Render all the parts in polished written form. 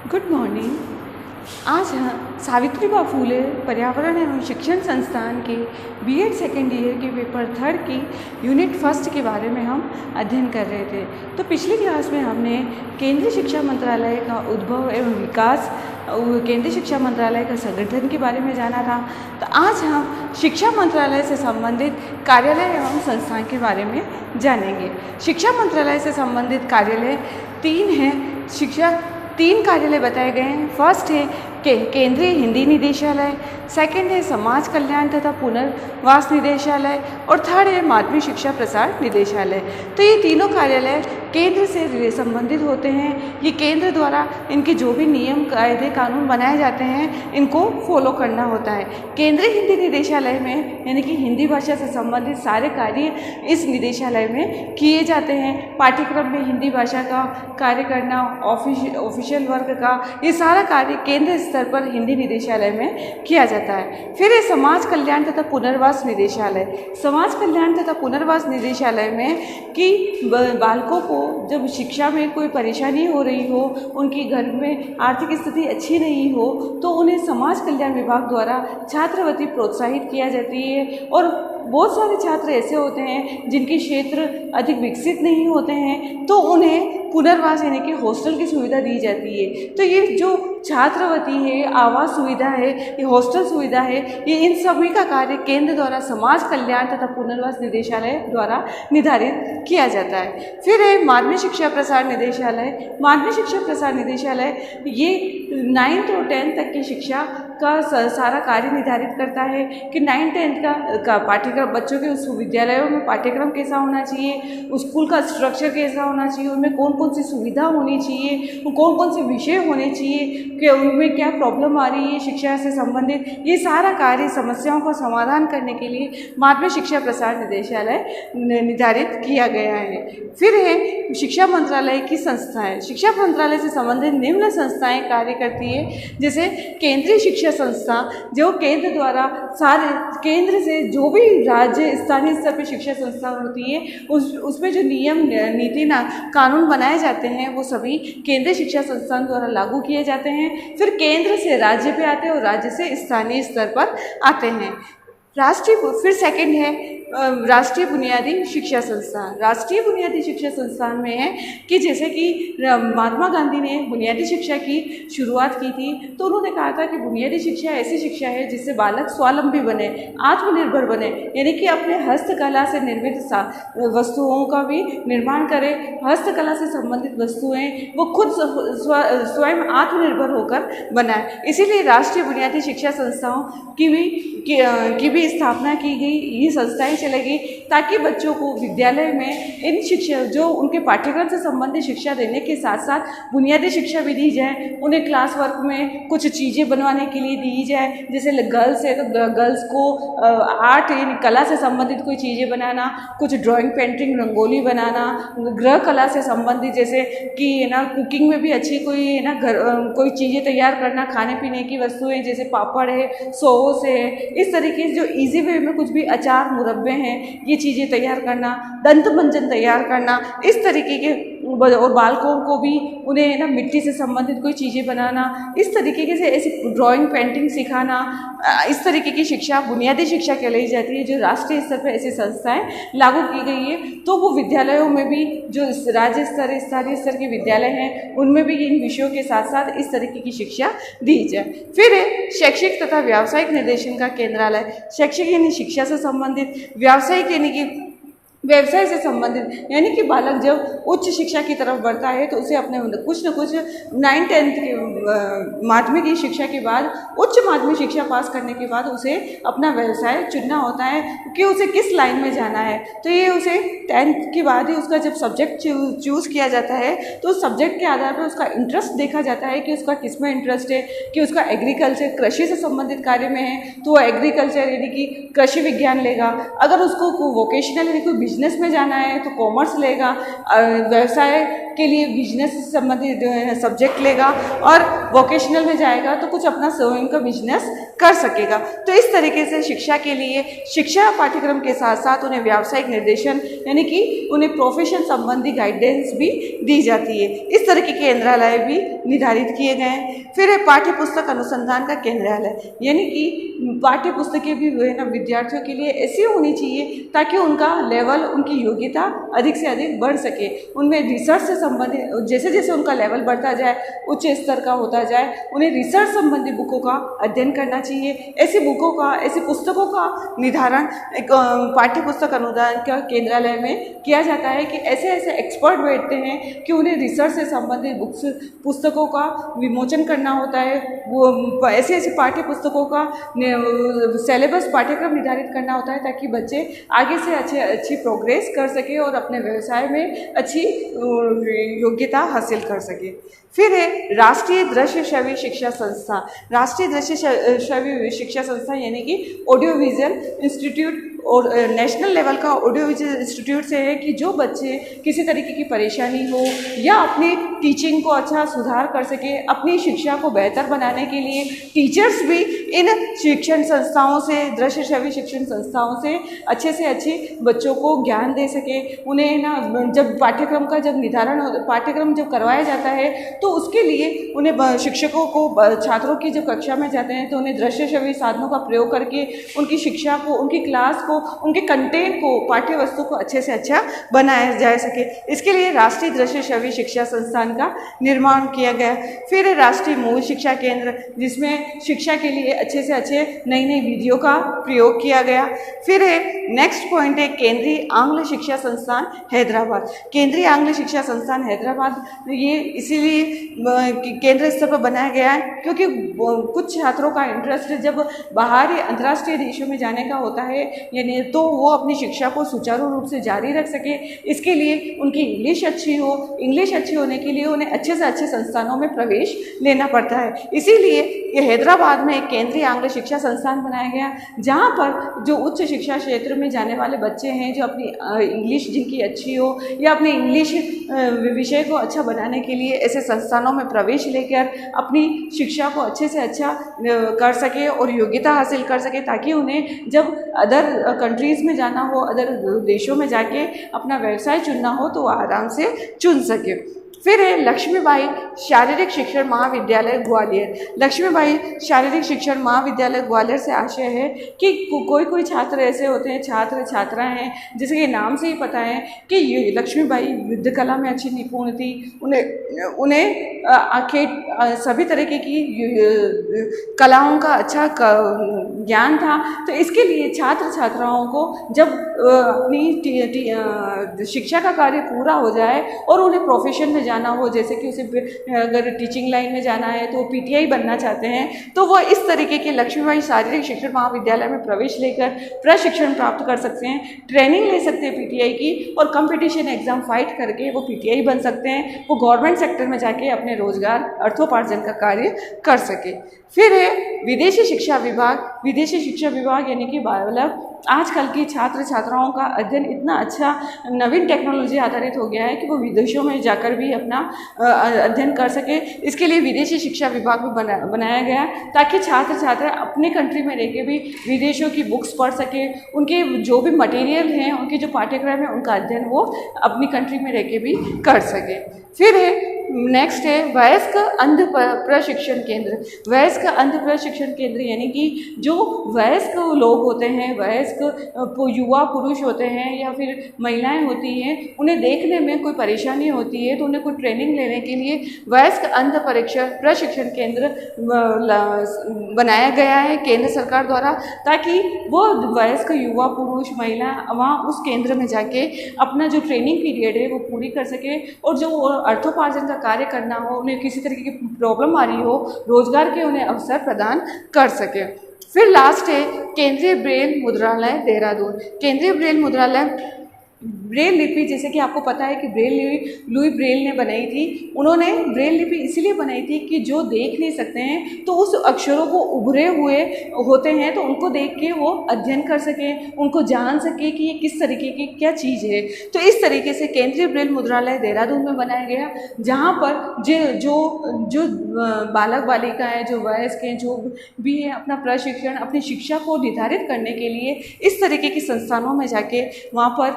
Good morning. आज हम सावित्रीबाई फूले पर्यावरण एवं शिक्षण संस्थान के बीएड सेकेंड ईयर के पेपर थर्ड की यूनिट फर्स्ट के बारे में हम अध्ययन कर रहे थे। तो पिछली क्लास में हमने केंद्रीय शिक्षा मंत्रालय का उद्भव एवं विकास, केंद्रीय शिक्षा मंत्रालय का संगठन के बारे में जाना था। तो आज हम शिक्षा मंत्रालय से संबंधित कार्यालय एवं संस्थान के बारे में जानेंगे। शिक्षा मंत्रालय से संबंधित कार्यालय तीन कार्यालय बताए गए हैं। फर्स्ट है केंद्रीय हिंदी निदेशालय, सेकंड है समाज कल्याण तथा पुनर्वास निदेशालय और थर्ड है माध्यमिक शिक्षा प्रसार निदेशालय। तो ये तीनों कार्यालय केंद्र से संबंधित होते हैं। ये केंद्र द्वारा इनके जो भी नियम कायदे कानून बनाए जाते हैं इनको फॉलो करना होता है। केंद्रीय हिंदी निदेशालय में यानी कि हिंदी भाषा से संबंधित सारे कार्य इस निदेशालय में किए जाते हैं। पाठ्यक्रम में हिंदी भाषा का कार्य करना, ऑफिशियल वर्क का, ये सारा कार्य केंद्र स्तर पर हिंदी निदेशालय में किया जाता है। फिर है समाज कल्याण तथा पुनर्वास निदेशालय। समाज कल्याण तथा पुनर्वास निदेशालय में कि बालकों को जब शिक्षा में कोई परेशानी हो रही हो, उनकी घर में आर्थिक स्थिति अच्छी नहीं हो, तो उन्हें समाज कल्याण विभाग द्वारा छात्रवृत्ति प्रोत्साहित किया जाती है। और बहुत सारे छात्र ऐसे होते हैं जिनके क्षेत्र अधिक विकसित नहीं होते हैं, तो उन्हें पुनर्वास यानी कि हॉस्टल की सुविधा दी जाती है। तो ये जो छात्रवृत्ति है, आवास सुविधा है, ये हॉस्टल सुविधा है, ये इन सभी का कार्य केंद्र द्वारा समाज कल्याण तथा पुनर्वास निदेशालय द्वारा निर्धारित किया जाता है। फिर है माध्यमिक शिक्षा प्रसार निदेशालय। माध्यमिक शिक्षा प्रसार निदेशालय ये 9th और 10th तक की शिक्षा का सारा कार्य निर्धारित करता है कि 9th-10th का पाठ्यक्रम, बच्चों के उस विद्यालयों में पाठ्यक्रम कैसा होना चाहिए, स्कूल का स्ट्रक्चर कैसा होना चाहिए, उनमें कौन कौन सी सुविधा होनी चाहिए, कौन कौन से विषय होने चाहिए, कि उनमें क्या प्रॉब्लम आ रही है शिक्षा से संबंधित, ये सारा कार्य समस्याओं का समाधान करने के लिए माध्यमिक शिक्षा प्रसार निदेशालय निर्धारित किया गया है। फिर है शिक्षा मंत्रालय की संस्थाएं। शिक्षा मंत्रालय से संबंधित निम्न संस्थाएं कार्य करती है, जैसे केंद्रीय शिक्षा संस्था, जो केंद्र द्वारा सारे केंद्र से जो भी राज्य स्थानीय स्तर पर शिक्षा संस्था होती है उसमें जो नियम नीति कानून बनाए जाते हैं वो सभी केंद्रीय शिक्षा संस्थान द्वारा लागू किए जाते हैं। फिर केंद्र से राज्य पे आते हैं और राज्य से स्थानीय स्तर पर आते हैं। फिर सेकंड है राष्ट्रीय बुनियादी शिक्षा संस्थान। राष्ट्रीय बुनियादी शिक्षा संस्थान में है कि जैसे कि महात्मा गांधी ने बुनियादी शिक्षा की शुरुआत की थी, तो उन्होंने कहा था कि बुनियादी शिक्षा ऐसी शिक्षा है जिससे बालक स्वावलंबी बने, आत्मनिर्भर बने, यानी कि अपने हस्तकला से निर्मित वस्तुओं का भी निर्माण करे, हस्तकला से संबंधित वस्तुएं वो खुद स्वयं आत्मनिर्भर होकर बनाए। इसीलिए राष्ट्रीय बुनियादी शिक्षा संस्थाओं की भी स्थापना की गई। ये संस्थाएं चलेगी ताकि बच्चों को विद्यालय में इन शिक्षा जो उनके पाठ्यक्रम से संबंधित शिक्षा देने के साथ साथ बुनियादी शिक्षा भी दी जाए। उन्हें क्लास वर्क में कुछ चीज़ें बनवाने के लिए दी जाए, जैसे गर्ल्स है तो गर्ल्स को आर्ट यानी कला से संबंधित कोई चीज़ें बनाना, कुछ ड्राइंग, पेंटिंग, रंगोली बनाना, गृह कला से संबंधित जैसे कि कुकिंग में भी अच्छी कोई कोई चीज़ें तैयार करना, खाने पीने की वस्तुएँ जैसे पापड़ है, सॉस है, इस तरीके से जो इजी वे में कुछ भी अचार, मुरब्बे हैं, ये चीज़ें तैयार करना, दंत मंजन तैयार करना, इस तरीके के, और बालकों को भी उन्हें मिट्टी से संबंधित कोई चीज़ें बनाना, इस तरीके से ऐसी ड्राइंग, पेंटिंग सिखाना, इस तरीके की शिक्षा बुनियादी शिक्षा कहलाई जाती है। जो राष्ट्रीय स्तर पर ऐसी संस्थाएं लागू की गई है, तो वो विद्यालयों में भी जो राज्य स्तर, स्थानीय स्तर के विद्यालय हैं उनमें भी इन विषयों के साथ साथ इस तरीके की शिक्षा दी जाए। फिर है शैक्षिक तथा व्यावसायिक निर्देशन का केंद्रालय। शैक्षिक यानी शिक्षा से संबंधित, व्यावसायिक यानी कि व्यवसाय से संबंधित, यानी कि बालक जब उच्च शिक्षा की तरफ बढ़ता है तो उसे अपने कुछ न कुछ 9th-10th के माध्यमिक की शिक्षा के बाद, उच्च माध्यमिक शिक्षा पास करने के बाद उसे अपना व्यवसाय चुनना होता है कि उसे किस लाइन में जाना है। तो ये उसे 10th के बाद ही उसका जब सब्जेक्ट चूज़ किया जाता है तो उस सब्जेक्ट के आधार पर उसका इंटरेस्ट देखा जाता है कि उसका किस में इंटरेस्ट है, कि उसका एग्रीकल्चर, कृषि से संबंधित कार्य में है तो वो एग्रीकल्चर यानी कि कृषि विज्ञान लेगा। अगर उसको वोकेशनल यानी कोई बिजनेस में जाना है तो कॉमर्स लेगा। व्यवसाय के लिए बिजनेस से संबंधित सब्जेक्ट लेगा और वोकेशनल में जाएगा तो कुछ अपना स्वयं का बिजनेस कर सकेगा। तो इस तरीके से शिक्षा के लिए शिक्षा पाठ्यक्रम के साथ साथ उन्हें व्यावसायिक निर्देशन यानी कि उन्हें प्रोफेशन संबंधी गाइडेंस भी दी जाती है। इस तरह के केंद्रालय भी निर्धारित किए गए हैं। फिर है पाठ्य पुस्तक अनुसंधान का केंद्रालय, यानी कि पाठ्य पुस्तकें भी विद्यार्थियों के लिए ऐसी होनी चाहिए ताकि उनका लेवल, उनकी योग्यता अधिक से अधिक बढ़ सके। उनमें रिसर्च से संबंधित जैसे जैसे उनका लेवल बढ़ता जाए, उच्च स्तर का होता जाए, उन्हें रिसर्च संबंधी बुकों का अध्ययन करना चाहिए। ऐसी बुकों का, ऐसी पुस्तकों का निर्धारण एक पाठ्य पुस्तक अनुदान का केंद्रालय में किया जाता है कि ऐसे ऐसे एक्सपर्ट बैठते हैं कि उन्हें रिसर्च से संबंधित बुक्स पुस्तकों का विमोचन करना होता है। वो ऐसे ऐसे पाठ्य पुस्तकों का सिलेबस पाठ्यक्रम निर्धारित करना होता है ताकि बच्चे आगे से अच्छी प्रोग्रेस कर सके और अपने व्यवसाय में अच्छी योग्यता हासिल कर सके। फिर है राष्ट्रीय दृश्य श्रव्य शिक्षा संस्था। राष्ट्रीय दृश्य श्रव्य शिक्षा संस्था यानी कि ऑडियो विजुअल इंस्टीट्यूट और नेशनल लेवल का ऑडियो विजुअल इंस्टीट्यूट से है कि जो बच्चे किसी तरीके की परेशानी हो या अपनी टीचिंग को अच्छा सुधार कर सके, अपनी शिक्षा को बेहतर बनाने के लिए टीचर्स भी इन शिक्षण संस्थाओं से, दृश्य श्रव्य शिक्षण संस्थाओं से अच्छे बच्चों को ज्ञान दे सके। उन्हें ना जब पाठ्यक्रम का जब निर्धारण पाठ्यक्रम जब करवाया जाता है तो उसके लिए उन्हें शिक्षकों को, छात्रों की जब कक्षा में जाते हैं तो उन्हें दृश्य श्रव्य साधनों का प्रयोग करके उनकी शिक्षा को, उनकी क्लास को, उनके कंटेंट को, पाठ्य वस्तु को अच्छे से अच्छा बनाया जा सके। इसके लिए राष्ट्रीय दृश्य श्रव्य शिक्षा संस्थान का निर्माण किया गया। फिर राष्ट्रीय मूल शिक्षा केंद्र, जिसमें शिक्षा के लिए अच्छे से अच्छे नई नई विधियों का प्रयोग किया गया। फिर नेक्स्ट पॉइंट है केंद्रीय आंग्ल शिक्षा संस्थान हैदराबाद। केंद्रीय आंग्ल शिक्षा संस्थान हैदराबाद ये इसीलिए केंद्र स्तर पर बनाया गया है क्योंकि कुछ छात्रों का इंटरेस्ट जब बाहरी अंतर्राष्ट्रीय देशों में जाने का होता है यानी तो वो अपनी शिक्षा को सुचारू रूप से जारी रख सके। इसके लिए उनकी इंग्लिश अच्छी हो, इंग्लिश अच्छी होने के लिए उन्हें अच्छे से अच्छे संस्थानों में प्रवेश लेना पड़ता है। इसीलिए ये हैदराबाद में एक केंद्रीय आंग्ल शिक्षा संस्थान बनाया गया जहाँ पर जो उच्च शिक्षा क्षेत्र में जाने वाले बच्चे हैं जो अपनी इंग्लिश जिनकी अच्छी हो या अपने इंग्लिश विषय को अच्छा बनाने के लिए ऐसे संस्थानों में प्रवेश लेकर अपनी शिक्षा को अच्छे से अच्छा कर सके और योग्यता हासिल कर सके ताकि उन्हें जब अदर कंट्रीज़ में जाना हो, अदर देशों में जाके अपना व्यवसाय चुनना हो तो वो आराम से चुन सके। फिर है लक्ष्मीबाई शारीरिक शिक्षण महाविद्यालय ग्वालियर। लक्ष्मीबाई शारीरिक शिक्षण महाविद्यालय ग्वालियर से आशय है कि कोई छात्र ऐसे होते हैं, छात्र छात्राएं हैं जैसे कि नाम से ही पता है कि लक्ष्मीबाई युद्ध कला में अच्छी निपुण थी। उन्हें सभी तरीके की कलाओं का अच्छा ज्ञान था। तो इसके लिए छात्र छात्राओं को जब अपनी शिक्षा का कार्य पूरा हो जाए और उन्हें प्रोफेशन में जाना हो, जैसे कि उसे अगर टीचिंग लाइन में जाना है तो पीटीआई बनना चाहते हैं तो वो इस तरीके के लक्ष्मीबाई शारीरिक शिक्षण महाविद्यालय में प्रवेश लेकर प्रशिक्षण प्राप्त कर सकते हैं, ट्रेनिंग ले सकते हैं पीटीआई की और कंपटीशन एग्जाम फाइट करके वो पीटीआई बन सकते हैं। वो गवर्नमेंट सेक्टर में जाके अपने रोजगार अर्थोपार्जन का कार्य कर सके। फिर है विदेशी शिक्षा विभाग। विदेशी शिक्षा विभाग यानी कि मतलब आजकल की छात्र छात्राओं का अध्ययन इतना अच्छा नवीन टेक्नोलॉजी आधारित हो गया है कि वो विदेशों में जाकर भी अपना अध्ययन कर सके। इसके लिए विदेशी शिक्षा विभाग भी बनाया गया ताकि छात्र छात्रा अपने कंट्री में रह के भी विदेशों की बुक्स पढ़ सके, उनके जो भी मटेरियल हैं, उनके जो पाठ्यक्रम है उनका अध्ययन वो अपनी कंट्री में रह के भी कर सके। फिर है नेक्स्ट है वयस्क अंध प्रशिक्षण केंद्र। वयस्क अंध प्रशिक्षण केंद्र यानी कि जो वयस्क लोग होते हैं, वयस्क युवा पुरुष होते हैं या फिर महिलाएं होती हैं, उन्हें देखने में कोई परेशानी होती है तो उन्हें कोई ट्रेनिंग लेने के लिए वयस्क अंध प्रशिक्षण केंद्र बनाया गया है केंद्र सरकार द्वारा ताकि वो वयस्क युवा पुरुष महिला वहाँ उस केंद्र में जाके अपना जो ट्रेनिंग पीरियड है वो पूरी कर सके और जो अर्थोपार्जन का कार्य करना हो, उन्हें किसी तरीके की प्रॉब्लम आ रही हो, रोजगार के उन्हें अवसर प्रदान कर सके। फिर लास्ट है केंद्रीय ब्रेल मुद्रालय देहरादून। केंद्रीय ब्रेल मुद्रालय ब्रेल लिपि, जैसे कि आपको पता है कि ब्रेल लिपि लुई ब्रेल ने बनाई थी। उन्होंने ब्रेल लिपि इसलिए बनाई थी कि जो देख नहीं सकते हैं तो उस अक्षरों को उभरे हुए होते हैं, तो उनको देख के वो अध्ययन कर सकें, उनको जान सके कि ये किस तरीके की क्या चीज़ है। तो इस तरीके से केंद्रीय ब्रेल मुद्रालय देहरादून में बनाया गया, जहाँ पर जो बालक बालिकाएँ, जो वयस्क हैं, जो भी है, अपना प्रशिक्षण, अपनी शिक्षा को निर्धारित करने के लिए इस तरीके की संस्थानों में जाके वहाँ पर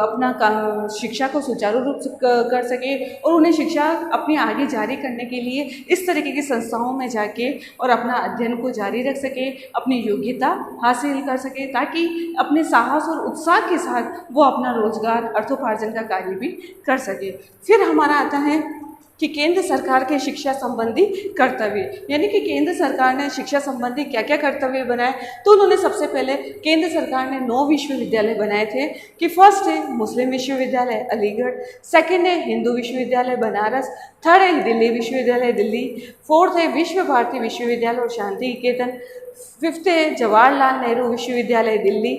अपना शिक्षा को सुचारू रूप से कर सके और उन्हें शिक्षा अपनी आगे जारी करने के लिए इस तरीके की संस्थाओं में जाके और अपना अध्ययन को जारी रख सके, अपनी योग्यता हासिल कर सके, ताकि अपने साहस और उत्साह के साथ वो अपना रोजगार, अर्थोपार्जन का कार्य भी कर सके। फिर हमारा आता है कि केंद्र सरकार के शिक्षा संबंधी कर्तव्य, यानी कि केंद्र सरकार ने शिक्षा संबंधी क्या क्या कर्तव्य बनाए। तो उन्होंने सबसे पहले केंद्र सरकार ने 9 विश्वविद्यालय बनाए थे कि फर्स्ट है मुस्लिम विश्वविद्यालय अलीगढ़, सेकंड है हिंदू विश्वविद्यालय बनारस, थर्ड है दिल्ली विश्वविद्यालय दिल्ली, फोर्थ है विश्व भारती विश्वविद्यालय और शांति निकेतन, फिफ्थ है जवाहरलाल नेहरू विश्वविद्यालय दिल्ली,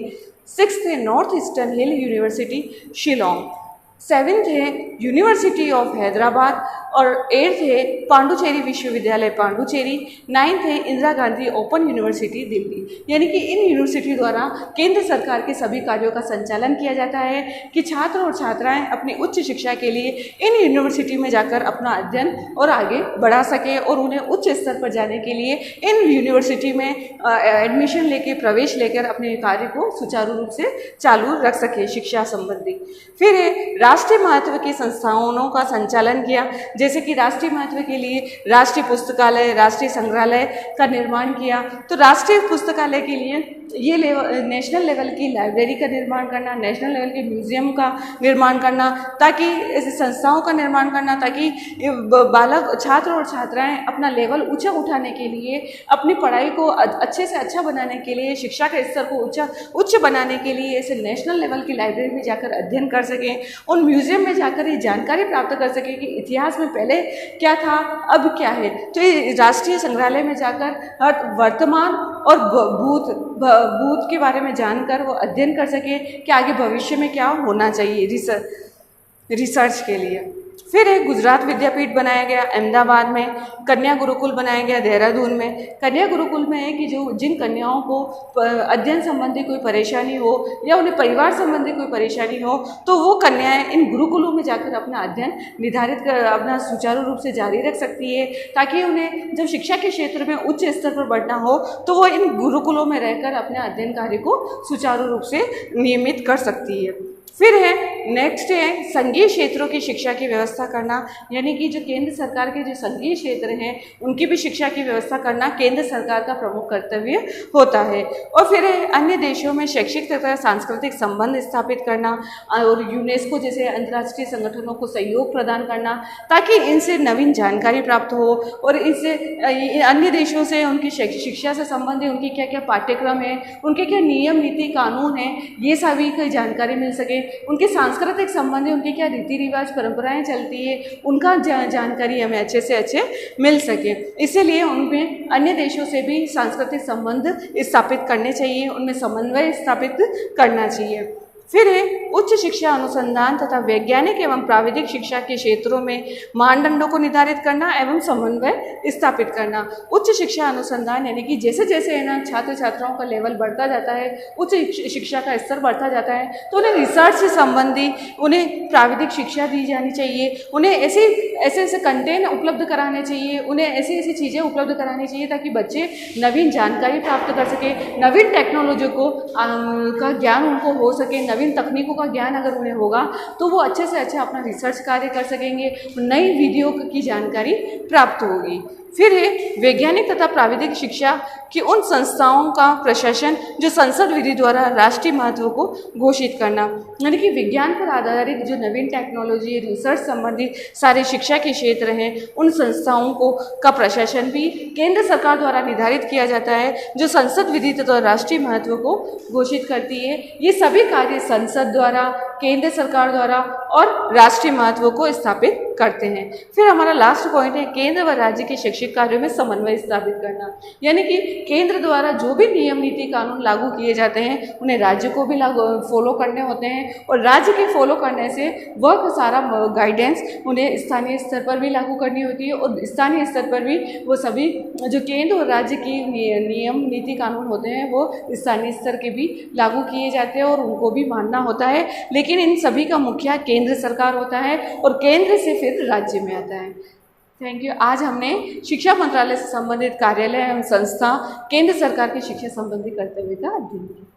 सिक्स्थ है नॉर्थ ईस्टर्न हिल यूनिवर्सिटी शिलोंग, सेवेंथ है यूनिवर्सिटी ऑफ हैदराबाद और एट्थ है पांडुचेरी विश्वविद्यालय पांडुचेरी, नाइन्थ है इंदिरा गांधी ओपन यूनिवर्सिटी दिल्ली। यानी कि इन यूनिवर्सिटी द्वारा केंद्र सरकार के सभी कार्यों का संचालन किया जाता है कि छात्र और छात्राएं अपनी उच्च शिक्षा के लिए इन यूनिवर्सिटी में जाकर अपना अध्ययन और आगे बढ़ा सके और उन्हें उच्च स्तर पर जाने के लिए इन यूनिवर्सिटी में एडमिशन लेके, प्रवेश लेकर अपने कार्य को सुचारू रूप से चालू रख सके शिक्षा संबंधी। फिर राष्ट्रीय महत्व की संस्थानों का संचालन किया, जैसे कि राष्ट्रीय महत्व के लिए राष्ट्रीय पुस्तकालय, राष्ट्रीय संग्रहालय का निर्माण किया। तो राष्ट्रीय पुस्तकालय के लिए ये नेशनल लेवल की लाइब्रेरी का निर्माण करना, नेशनल लेवल के म्यूजियम का निर्माण करना, ताकि ऐसी संस्थाओं का निर्माण करना ताकि बालक, छात्र और छात्राएं अपना लेवल ऊंचा उठाने के लिए, अपनी पढ़ाई को अच्छे से अच्छा बनाने के लिए, शिक्षा के स्तर को उच्च बनाने के लिए ऐसे नेशनल लेवल की लाइब्रेरी में जाकर अध्ययन कर सकें, उन म्यूजियम में जाकर ये जानकारी प्राप्त कर सकें कि इतिहास में पहले क्या था, अब क्या है। तो ये राष्ट्रीय संग्रहालय में जाकर वर्तमान और भूत के बारे में जानकर वो अध्ययन कर सके कि आगे भविष्य में क्या होना चाहिए रिसर्च के लिए। फिर एक गुजरात विद्यापीठ बनाया गया अहमदाबाद में, कन्या गुरुकुल बनाया गया देहरादून में। कन्या गुरुकुल में है कि जिन कन्याओं को अध्ययन संबंधी कोई परेशानी हो या उन्हें परिवार संबंधी कोई परेशानी हो, तो वो कन्याएं इन गुरुकुलों में जाकर अपना अध्ययन निर्धारित कर अपना सुचारू रूप से जारी रख सकती है, ताकि उन्हें जब शिक्षा के क्षेत्र में उच्च स्तर पर बढ़ना हो तो वो इन गुरुकुलों में रहकर अपने अध्ययन कार्य को सुचारू रूप से नियमित कर सकती है। फिर है नेक्स्ट है संघीय क्षेत्रों की शिक्षा की व्यवस्था करना, यानी कि जो केंद्र सरकार के जो संघीय क्षेत्र हैं उनकी भी शिक्षा की व्यवस्था करना केंद्र सरकार का प्रमुख कर्तव्य होता है। और फिर है अन्य देशों में शैक्षिक तथा सांस्कृतिक संबंध स्थापित करना और यूनेस्को जैसे अंतर्राष्ट्रीय संगठनों को सहयोग प्रदान करना, ताकि इनसे नवीन जानकारी प्राप्त हो और इससे अन्य देशों से उनकी शिक्षा से संबंधित उनकी क्या क्या पाठ्यक्रम है, उनके क्या नियम नीति कानून है, ये सभी की जानकारी मिल सके। उनके सांस्कृतिक संबंध, उनके क्या रीति रिवाज परंपराएं चलती है, उनका जानकारी हमें अच्छे से अच्छे मिल सके। इसीलिए उनमें अन्य देशों से भी सांस्कृतिक संबंध स्थापित करने चाहिए, उनमें समन्वय स्थापित करना चाहिए। फिर है उच्च शिक्षा अनुसंधान तथा वैज्ञानिक एवं प्राविधिक शिक्षा के क्षेत्रों में मानदंडों को निर्धारित करना एवं समन्वय स्थापित करना। उच्च शिक्षा अनुसंधान यानी कि जैसे जैसे है ना छात्र छात्राओं का लेवल बढ़ता जाता है, उच्च शिक्षा का स्तर बढ़ता जाता है, तो उन्हें रिसर्च से संबंधी उन्हें प्राविधिक शिक्षा दी जानी चाहिए, उन्हें ऐसे कंटेंट उपलब्ध कराने चाहिए, उन्हें ऐसी ऐसी चीज़ें उपलब्ध करानी चाहिए ताकि बच्चे नवीन जानकारी प्राप्त कर सके, नवीन टेक्नोलॉजी का ज्ञान उनको हो सके, नवीन तकनीकों का ज्ञान अगर उन्हें होगा तो वो अच्छे से अच्छा अपना रिसर्च कार्य कर सकेंगे, नई विधियों की जानकारी प्राप्त होगी। फिर है वैज्ञानिक तथा प्राविधिक शिक्षा की उन संस्थाओं का प्रशासन जो संसद विधि द्वारा राष्ट्रीय महत्व को घोषित करना, यानी कि विज्ञान पर आधारित जो नवीन टेक्नोलॉजी, रिसर्च संबंधित सारे शिक्षा के क्षेत्र हैं, उन संस्थाओं को का प्रशासन भी केंद्र सरकार द्वारा निर्धारित किया जाता है, जो संसद विधि तथा राष्ट्रीय महत्व को घोषित करती है। ये सभी कार्य संसद द्वारा, केंद्र सरकार द्वारा और राष्ट्रीय महत्व को स्थापित करते हैं। फिर हमारा लास्ट पॉइंट है केंद्र व राज्य के शैक्षिक कार्यों में समन्वय स्थापित करना, यानी कि केंद्र द्वारा जो भी नियम नीति कानून लागू किए जाते हैं उन्हें राज्य को भी फॉलो करने होते हैं, और राज्य के फॉलो करने से वह सारा गाइडेंस उन्हें स्थानीय स्तर पर भी लागू करनी होती है, और स्थानीय स्तर पर भी वो सभी जो केंद्र और राज्य की नियम नीति कानून होते हैं वो स्थानीय स्तर के भी लागू किए जाते हैं और उनको भी मानना होता है। लेकिन इन सभी का मुखिया केंद्र सरकार होता है और केंद्र से फिर राज्य में आता है। Thank you. आज हमने शिक्षा मंत्रालय से संबंधित कार्यालय एवं संस्था केंद्र सरकार की शिक्षा संबंधी कर्तव्य का अध्ययन किया।